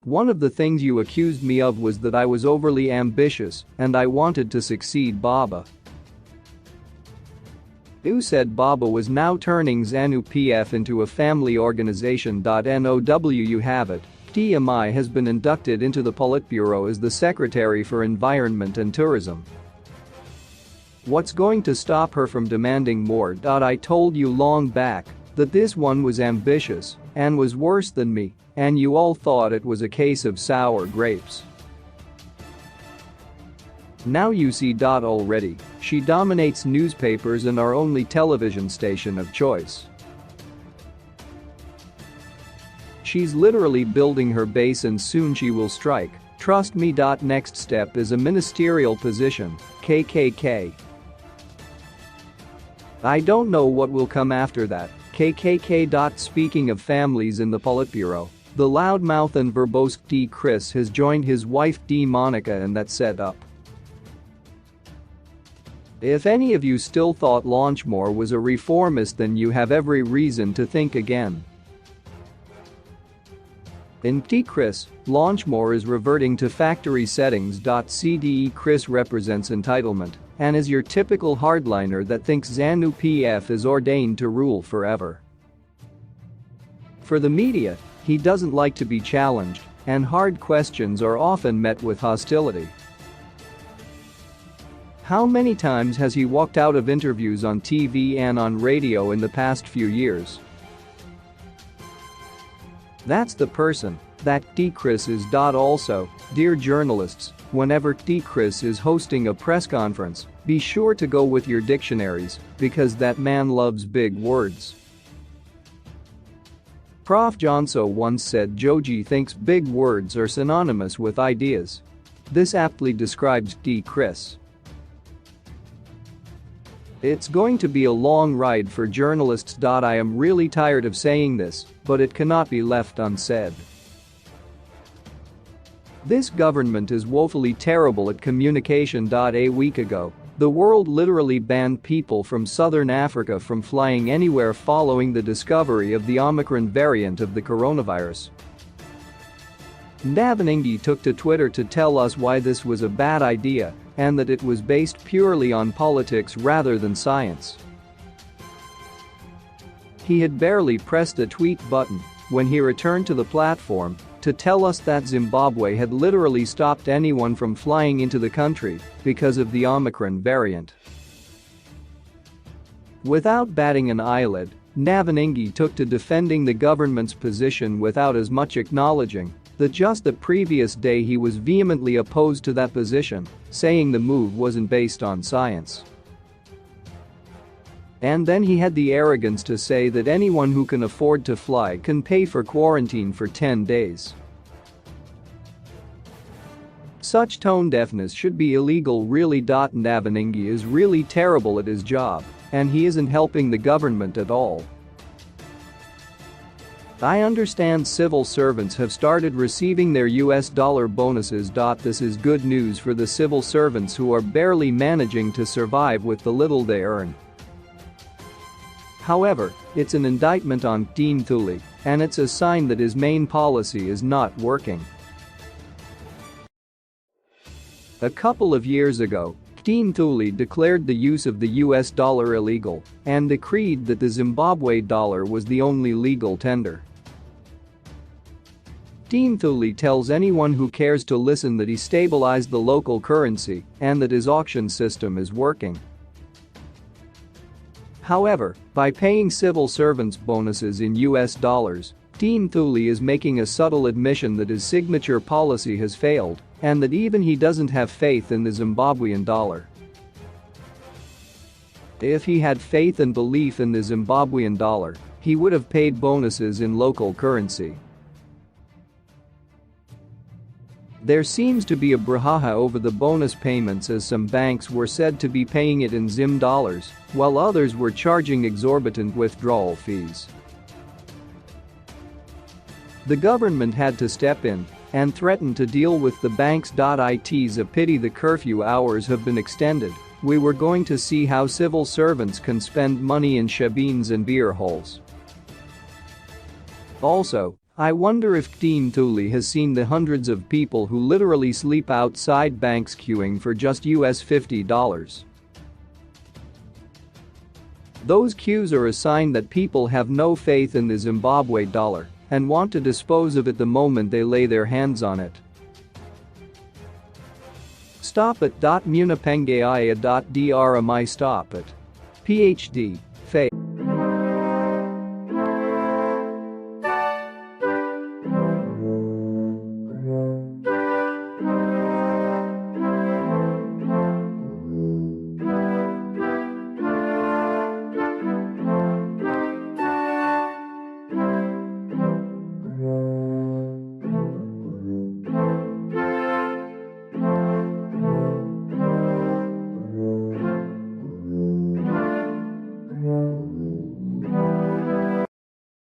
One of the things you accused me of was that I was overly ambitious and I wanted to succeed Baba. Who said Baba was now turning Zanu PF into a family organization. Now you have it. TMI has been inducted into the Politburo as the Secretary for Environment and Tourism. What's going to stop her from demanding more? I told you long back that this one was ambitious and was worse than me, and you all thought it was a case of sour grapes. Now you see. Already, she dominates newspapers and our only television station of choice. She's literally building her base and soon she will strike. Trust me. Next step is a ministerial position, KKK. I don't know what will come after that, KKK. Speaking of families in the Politburo, the loudmouth and verbose D. Chris has joined his wife D. Monica in that setup. If any of you still thought Launchmore was a reformist, then you have every reason to think again. In T. Chris, Launchmore is reverting to factory settings. CDE Chris represents entitlement and is your typical hardliner that thinks Zanu PF is ordained to rule forever. For the media, he doesn't like to be challenged, and hard questions are often met with hostility. How many times has he walked out of interviews on TV and on radio in the past few years? That's the person that D. Chris is. Also, dear journalists, whenever D. Chris is hosting a press conference, be sure to go with your dictionaries because that man loves big words. Prof. Johnso once said Joji thinks big words are synonymous with ideas. This aptly describes D. Chris. It's going to be a long ride for journalists. I am really tired of saying this, but it cannot be left unsaid. This government is woefully terrible at communication. A week ago, the world literally banned people from southern Africa from flying anywhere following the discovery of the Omicron variant of the coronavirus. Ndavanindi took to Twitter to tell us why this was a bad idea and that it was based purely on politics rather than science. He had barely pressed a tweet button when he returned to the platform to tell us that Zimbabwe had literally stopped anyone from flying into the country because of the Omicron variant. Without batting an eyelid, Ndavanindi took to defending the government's position without as much acknowledging that just the previous day he was vehemently opposed to that position, saying the move wasn't based on science. And then he had the arrogance to say that anyone who can afford to fly can pay for quarantine for 10 days. Such tone deafness should be illegal. Really. Ndavanindi is really terrible at his job, and he isn't helping the government at all. I understand civil servants have started receiving their US dollar bonuses. This is good news for the civil servants who are barely managing to survive with the little they earn. However, it's an indictment on Dean Thule, and it's a sign that his main policy is not working. A couple of years ago, Dean Thule declared the use of the US dollar illegal and decreed that the Zimbabwe dollar was the only legal tender. Dean Thule tells anyone who cares to listen that he stabilized the local currency and that his auction system is working. However, by paying civil servants bonuses in US dollars, Dean Thule is making a subtle admission that his signature policy has failed and that even he doesn't have faith in the Zimbabwean dollar. If he had faith and belief in the Zimbabwean dollar, he would have paid bonuses in local currency. There seems to be a brouhaha over the bonus payments as some banks were said to be paying it in Zim dollars, while others were charging exorbitant withdrawal fees. The government had to step in and threaten to deal with the banks. It's a pity the curfew hours have been extended. We were going to see how civil servants can spend money in shebeens and beer halls. Also, I wonder if Dean Thule has seen the hundreds of people who literally sleep outside banks queuing for just $50. Those queues are a sign that people have no faith in the Zimbabwe dollar and want to dispose of it the moment they lay their hands on it. Stop it. Munipengaya.drmi stop it. PhD.